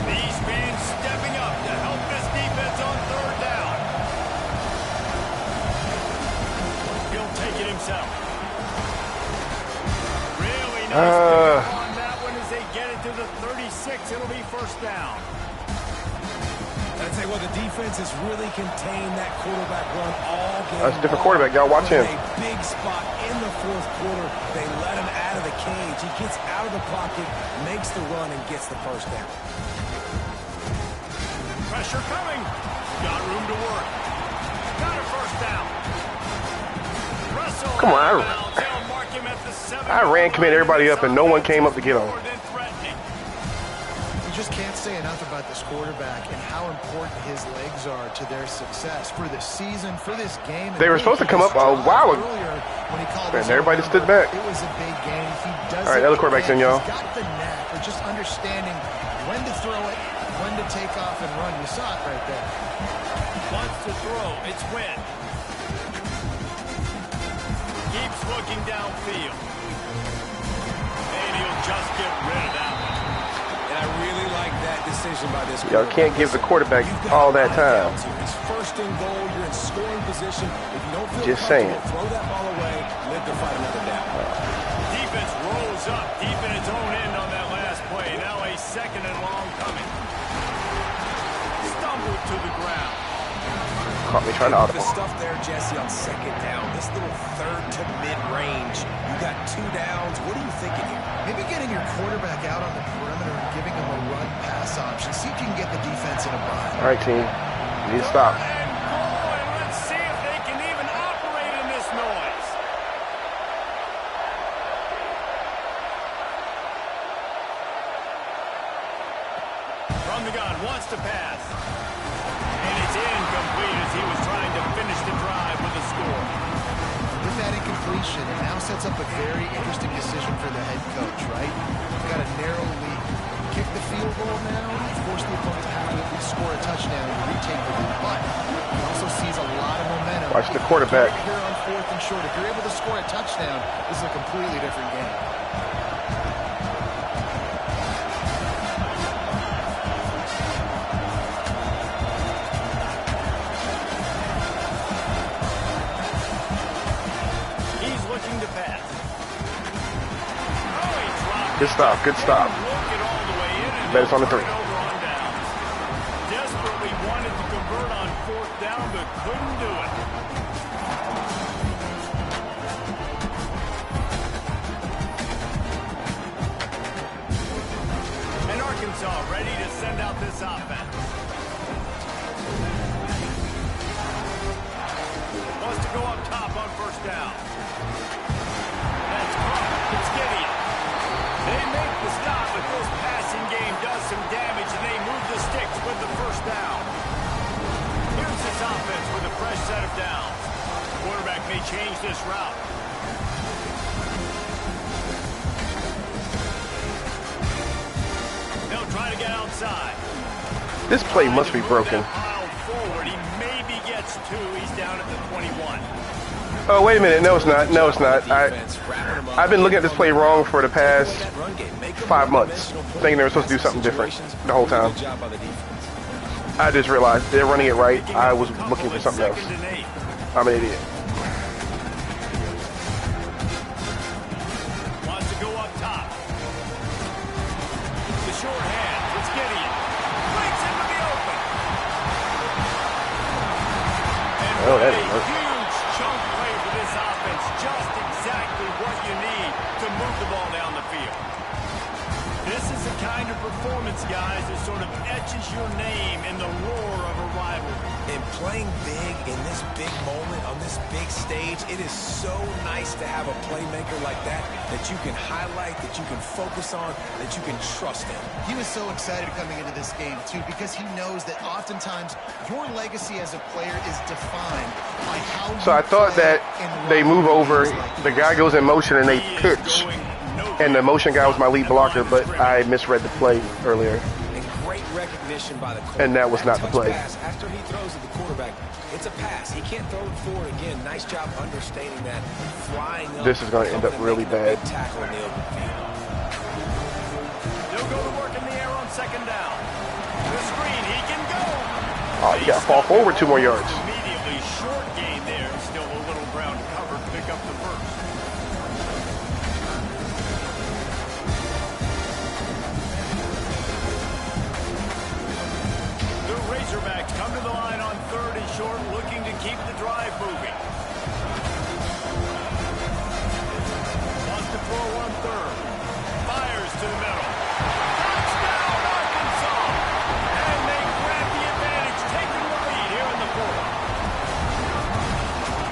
These fans stepping up to help this defense on third down. He'll take it himself. Really nice pickup on that one as they get it to the 36. It'll be first down. I'd say, well, the defense has really contained that quarterback run all game. That's a different quarterback. Y'all watch him. A big spot in the fourth quarter. They let him out of the cage. He gets out of the pocket, makes the run, and gets the first down. Pressure coming. Got room to work. Got a first down. Russell. Come on, They'll mark him at the 7. I ran, committed everybody up, and no one came up to get him. You just can't say enough about this quarterback and how important his legs are to their success for the season, for this game. They were supposed to come up a while ago. When he called And everybody stood back. It was a big game. He does. All right, other quarterback's in, y'all. He's got the knack for just understanding when to throw it, when to take off and run. You saw it right there. Wants to throw. It's Wynn. Keeps looking downfield. And he'll just get rid of that one. And I really like that decision by this. Y'all can't give the quarterback all that time. It's first and goal. You're in scoring position. If you don't feel Just saying. throw that ball away. Live to fight another down. Defense rolls up deep in its own end on that last play. Now a second and long coming. Stumbled to the ground. Caught me trying to The audible. stuff there, Jesse, on second down. This little third to mid-range. You got 2 downs. What are you thinking here? Maybe getting your quarterback out on the perimeter and giving him a run-pass option. See if you can get the defense in a bind. All right, team. You need to stop. And goal, and let's see if they can even operate in this noise. From the gun, wants to pass. And it's incomplete as he was trying to finish the drive with a score. With that incompletion, it now sets up a very interesting decision for the head coach, right? You've got a narrow lead. Kick the field goal now, force the opponent to have to at least score a touchdown and retake the lead. But he also sees a lot of momentum. Watch the quarterback. Here on fourth and short, if you're able to score a touchdown, this is a completely different game. He's looking to pass. Good stop. Good stop. Bet it's on the 3. Desperately wanted to convert on 4th down, but couldn't do it. And Arkansas ready to send out this offense. Wants to go up top on 1st down. That's caught. It's Gideon. They make the stop, but this passing game does some damage, and they move the sticks with the 1st down. Here's this offense with a fresh set of downs. Quarterback may change this route. They'll try to get outside. This play must be broken. Forward. He maybe gets 2. He's down at the 21. Oh, wait a minute. No, it's not. No, it's not. I've been looking at this play wrong for the past 5 months, thinking they were supposed to do something different the whole time. I just realized they're running it right. I was looking for something else. I'm an idiot. Wants to go up top. The short hand. It's Gideon. Breaks into the open. And oh, that didn't work. Huge chunk play for this offense. Just exactly what you need to move the ball down the field. This is the kind of performance, guys, that sort of etches your name in the roar of a rivalry. And playing big in this big moment, on this big stage, it is so nice to have a playmaker like that you can highlight, that you can focus on, that you can trust in. He was so excited coming into this game, too, because he knows that oftentimes your legacy as a player is defined by how So I thought that they move over, the guy goes in motion, and they pitch. And the motion guy was my lead blocker, but I misread the play earlier. And great recognition by the and that was not the play. After he throws at the quarterback, it's a pass. He can't throw it forward again. Nice job understanding that. Flying up. This is going to end up really bad. Tackle in the open field. He'll go to work in the air on 2nd down. The screen, he can go. Oh, you got to fall forward 2 more yards. Immediately short gain there. Still a little ground covered. Pick up the 1st. Razorbacks come to the line on 3rd and short, looking to keep the drive moving. Wants to throw on 3rd. Fires to the middle. Touchdown, Arkansas! And they grab the advantage, taking the lead here in the 4th.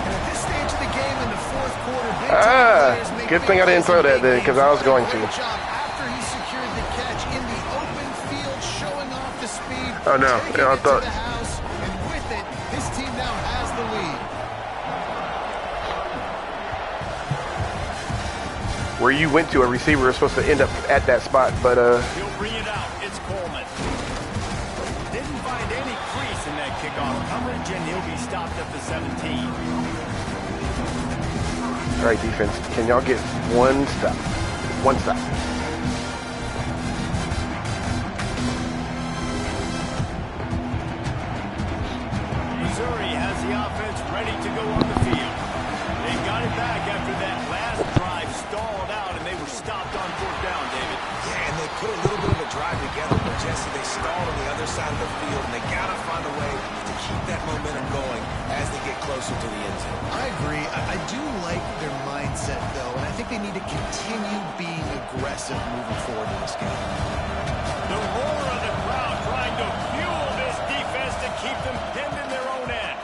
And at this stage of the game in the 4th quarter, big players make good thing I didn't throw that then, because I was going to. After he secured the catch in the open field, showing off the speed. Oh no, yeah, I thought. And with it, his team now has the lead. Where you went to, a receiver is supposed to end up at that spot, but He'll bring it out. It's Coleman. Didn't find any crease in that kickoff coverage, and he'll be stopped at the 17. all right, defense, can y'all get 1 stop? 1 stop. Missouri has the offense ready to go on the field. They got it back after that last drive stalled out, and they were stopped on 4th down, David. Yeah, and they put a little bit of a drive together, but Jesse, they stalled on the other side of the field, and they got to find a way to keep that momentum going as they get closer to the end zone. I agree. I do like their mindset, though, and I think they need to continue being aggressive moving forward in this game. The roar of the crowd trying to fuel this defense to keep them pinned in their own end.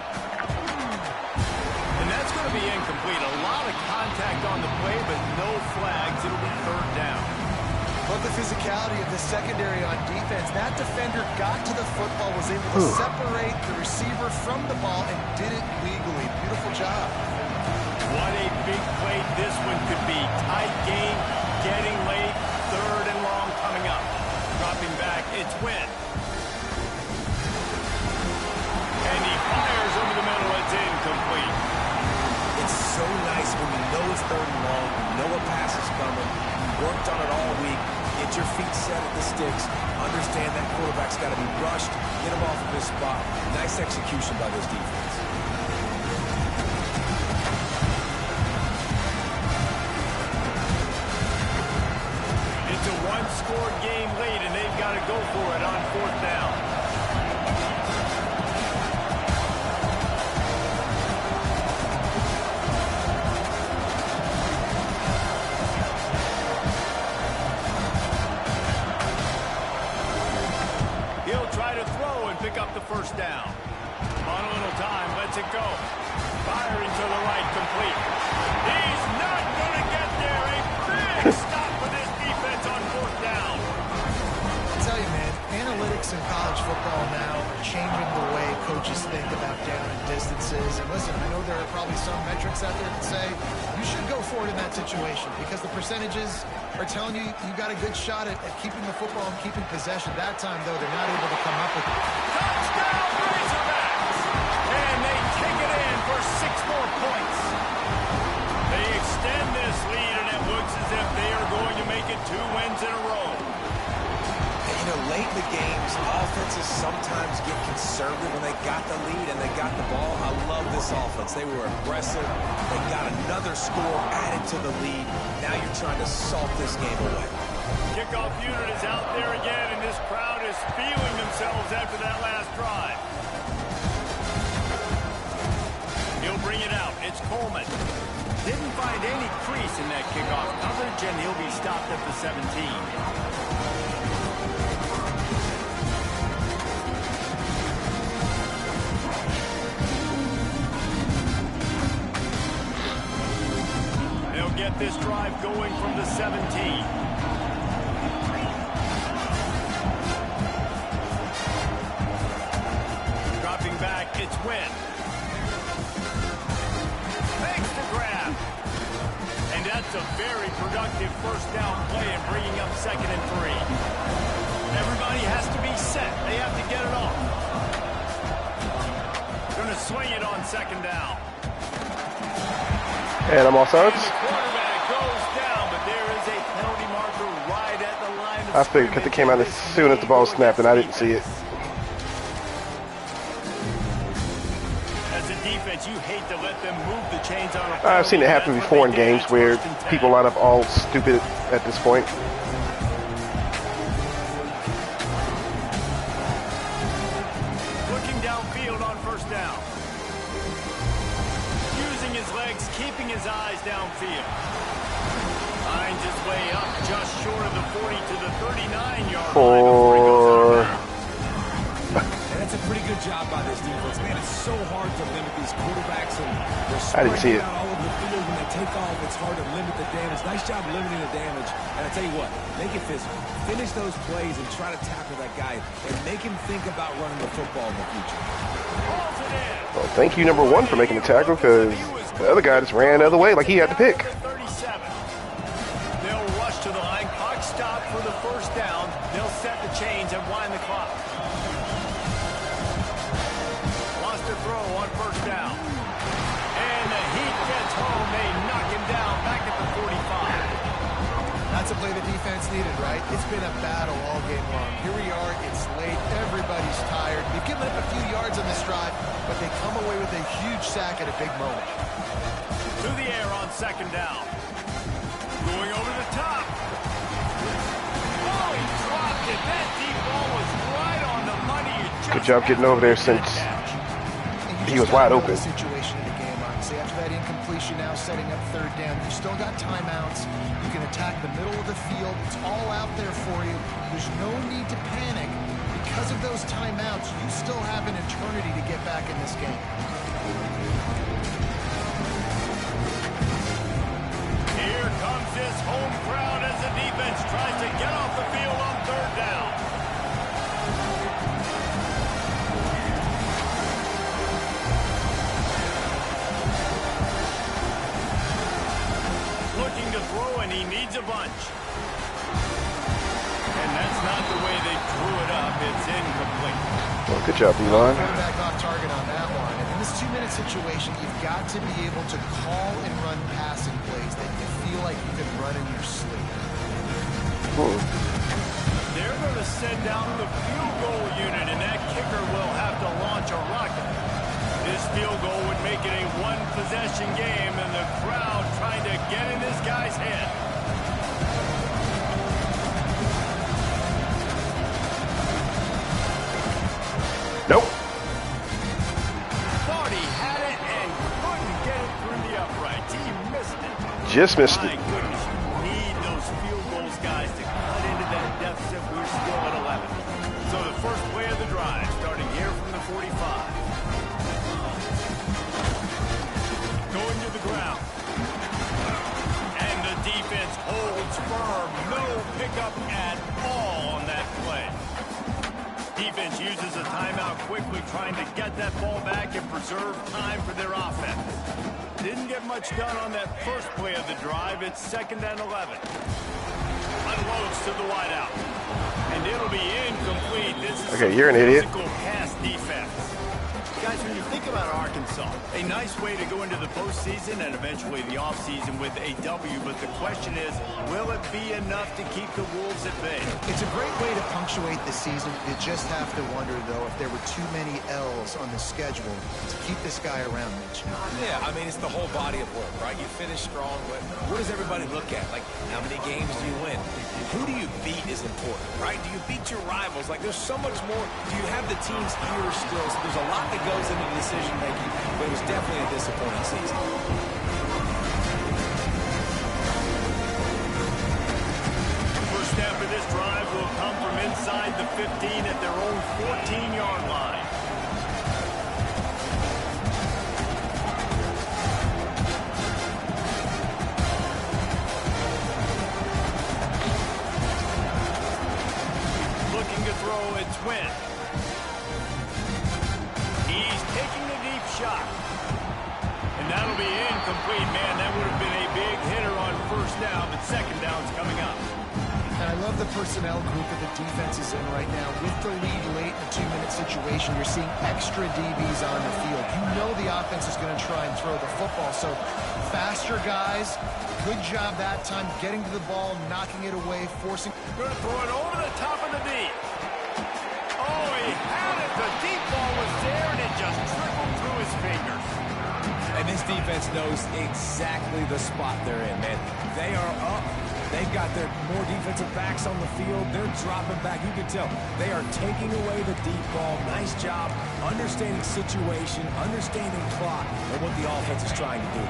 And that's going to be incomplete. A lot of contact on the play, but no flags. It'll be 3rd down. But the physicality of the secondary on defense, that defender got to the football, was able to separate the receiver from the ball, and did it legally. Beautiful job. What a big play this one could be. Tight game, getting late, 3rd and long coming up. Dropping back, it's Wynn. And he fires over the middle, it's incomplete. It's so nice when you know it's 3rd and long, you know a pass is coming, you worked on it all week, get your feet set at the sticks, understand that quarterback's got to be rushed, get him off of his spot. Nice execution by this defense. It's one-score game lead, and they've got to go for it on 4th down. He'll try to throw and pick up the 1st down. On a little time, lets it go. Firing to the right, complete. He's not going to get there. A big stop for this defense on 4th down. I tell you, man, analytics in college football now are changing the way coaches think about down and distances. And listen, I know there are probably some metrics out there that say you should go for it in that situation because the percentages are telling you you got a good shot at keeping the football and keeping possession. That time, though, they're not able to come up with it. Touchdown, Razorbacks! And they take it in for 6 more points. They extend this lead, and it looks as if they are going to make it 2 wins in a row. And, you know, late in the games, offenses sometimes get conservative when they got the lead and they got the ball. I love this offense. They were aggressive. They got another score added to the lead. Now you're trying to salt this game away. Kickoff unit is out there again, and this crowd is feeling themselves after that last drive. He'll bring it out. It's Coleman. Didn't find any crease in that kickoff coverage, and he'll be stopped at the 17. They'll get this drive going from the 17. Dropping back, it's Wynn. Makes the grab. And that's a very productive 1st down play and bringing up 2nd and 3. Everybody has to be set. They have to get it off. Going to swing it on 2nd down. And I'm offsides. The quarterback goes down, but there is a penalty marker right at the line of I figured because it came out as soon as the ball snapped and I didn't see it. As a defense, you hate to let them move the chains on a I've seen it happen before in games where people line up all stupid at this point. Looking downfield on 1st down. Using his legs, keeping his eyes downfield. Finds his way up just short of the 40 to the 39-yard line before he goes out of bounds. And that's a pretty good job by this defense. Man, it's so hard to limit these quarterbacks, and they're I didn't see spreading it. out all over the field. When they take off, it's hard to limit the damage. Nice job limiting the damage. And I tell you what, make it physical. Finish those plays and try to tackle that guy and make him think about running the football in the future. Calls it in. Well, thank you, number 1, for making the tackle because the other guy just ran the other way like he had to pick. 37. They'll rush to the line. Clock stop for the 1st down. They'll set the chains and wind the clock. Wants to throw on 1st down. And the heat gets home. They knock him down back at the 45. That's a play the defense needed, right? It's been a battle all game long. Here we are. It's late. Everybody's tired. They've given up a few yards on this drive, but they come away with a huge sack at a big moment. To the air on 2nd down. Going over the top. Oh, he dropped it. That deep ball was right on the money. Good job getting over there since he was wide open. Situation in the game, honestly. After that incompletion, now setting up 3rd down. You still got timeouts. You can attack the middle of the field. It's all out there for you. There's no need to panic. Because of those timeouts, you still have an eternity to get back in this game. Here comes this home crowd as the defense tries to get off the field on 3rd down. Looking to throw, and he needs a bunch. And that's not the way they drew it up. It's incomplete. Well, good job, Elon. Quarterback off target on that one. And in this 2-minute situation, you've got to be able to call and run passing plays that you feel like you can run in your sleep. They're going to send out the field goal unit, and that kicker will have to launch a rocket. This field goal would make it a 1-possession game, and the crowd trying to get in this guy's head. Nope. Thought he had it and couldn't get it through the uprights. He missed it. Just missed My it. goodness, you need those field goals, guys, to cut into that deficit. We're still at 11. So the first play of the drive, starting here from the 45. Going to the ground. And the defense holds firm. No pickup at all on that play. Defense uses a timeout quickly, trying to get that ball back and preserve time for their offense. Didn't get much done on that first play of the drive. It's 2nd and 11. Unloads to the wideout. And it'll be incomplete. This is Okay, you're an idiot. physical pass defense. Guys, when you think about Arkansas, a nice way to go into the postseason and eventually the offseason with a W, but the question is, will it be enough to keep the Wolves at bay? It's a great way to punctuate the season. You just have to wonder, though, if there were too many L's on the schedule to keep this guy around, Mitch. Yeah, I mean, it's the whole body of work, right? You finish strong, but what does everybody look at? Like, how many games do you win? Who do you beat is important, right? Do you beat your rivals? Like, there's so much more. Do you have the team's ears still? So there's a lot that goes into decision-making, but it was definitely a disappointing season. First half of this drive will come from inside the 15 at their own 14-yard line. Looking to throw, it's Wynn. He's taking the deep shot. And that'll be incomplete, man. That would have been a big hitter on first down, but second down's coming up. And I love the personnel group that the defense is in right now. With the lead late in a 2-minute situation, you're seeing extra DBs on the field. You know the offense is going to try and throw the football. So faster guys, good job that time getting to the ball, knocking it away, forcing. Going to throw it over the top of the deep. Oh, he had it. The deep ball was there, and it just trickled through his fingers. And this defense knows exactly the spot they're in, man. They are up. They've got their more defensive backs on the field. They're dropping back. You can tell they are taking away the deep ball. Nice job understanding situation, understanding clock, and what the offense is trying to do.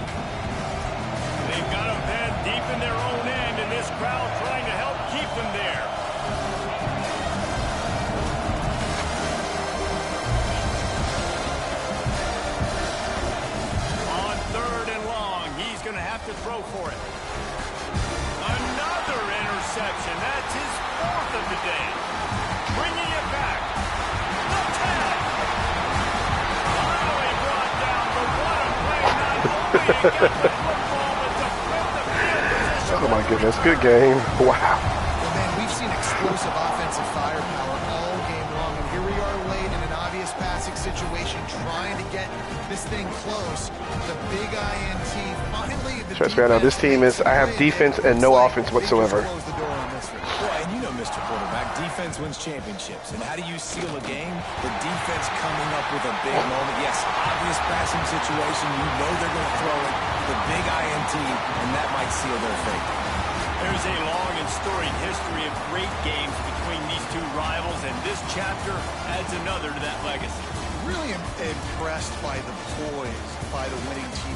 They've got them bent deep in their own end, and this crowd trying to help keep them there. On 3rd and long, he's going to have to throw for it. Another interception. That's his 4th of the day. Bringing it back. The 10. Finally brought down, but what a play. Not only he got the football, but to flip the field position. Oh my goodness, good game. Wow. Well, man, we've seen explosive offensive firepower all game long. And here we are late in an obvious passing situation, trying to get this thing close. The big INT. Finally, the Trust me, I know this team is, I have defense and no offense whatsoever. Close the door on this one. Well, and you know, Mr. Quarterback, defense wins championships. And how do you seal a game? The defense coming up with a big moment. Yes, obvious passing situation. You know they're going to throw it. The big INT, and that might seal their fate. There's a long and storied history of great games between these two rivals, and this chapter adds another to that legacy. Really impressed by the poise by the winning team.